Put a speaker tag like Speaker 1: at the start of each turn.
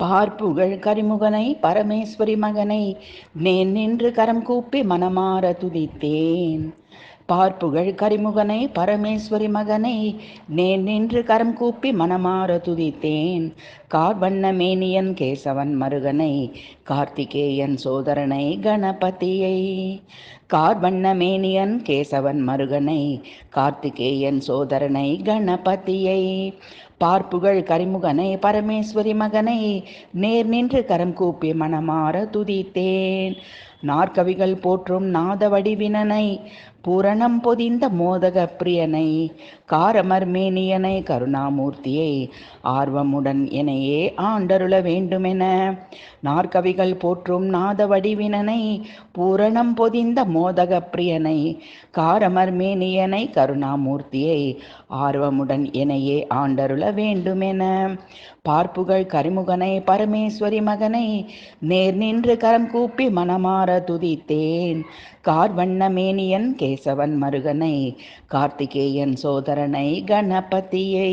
Speaker 1: பார்ப்புகழ் கரிமுகனை பரமேஸ்வரி மகனை நேன் நின்று கரம் கூப்பி மனமார துதித்தேன். பார்ப்புகழ் கரிமுகனை பரமேஸ்வரி மகனை நேன் நின்று கரம் கூப்பி மனமார துதித்தேன். கார்வண்ண மேனியன் கேசவன் மருகனை கார்த்திகேயன் சோதரனை கணபதியை. கார்வண்ண மேனியன் கேசவன் மருகனை கார்த்திகேயன் சோதரனை கணபதியை. பார்ப்புகழ் கரிமுகனை பரமேஸ்வரி மகனை நேர் நின்று கரம் கூப்பி மனமார துதித்தேன். நாற்கவிகள் போற்றும் நாத வடிவினனை பூரணம் பொதிந்த மோதக பிரியனை காரமர் மேனியனை கருணாமூர்த்தியை ஆர்வமுடன் எனையே ஆண்டருள வேண்டுமென. நாற்கவிகள் போற்றும் நாத வடிவினனை பூரணம் பொதிந்த மோதக பிரியனை காரமர் மேனியனை கருணாமூர்த்தியை ஆர்வமுடன் எனையே ஆண்டருள வேண்டுமென. பார்ப்புகழ் கரிமுகனை பரமேஸ்வரி மகனை நேர் நின்று கரம் கூப்பி மனமார துதித்தேன். கார்வண்ண மேனியன் கேசவன் மருகனை கார்த்திகேயன் சோதரனை கணபதியை.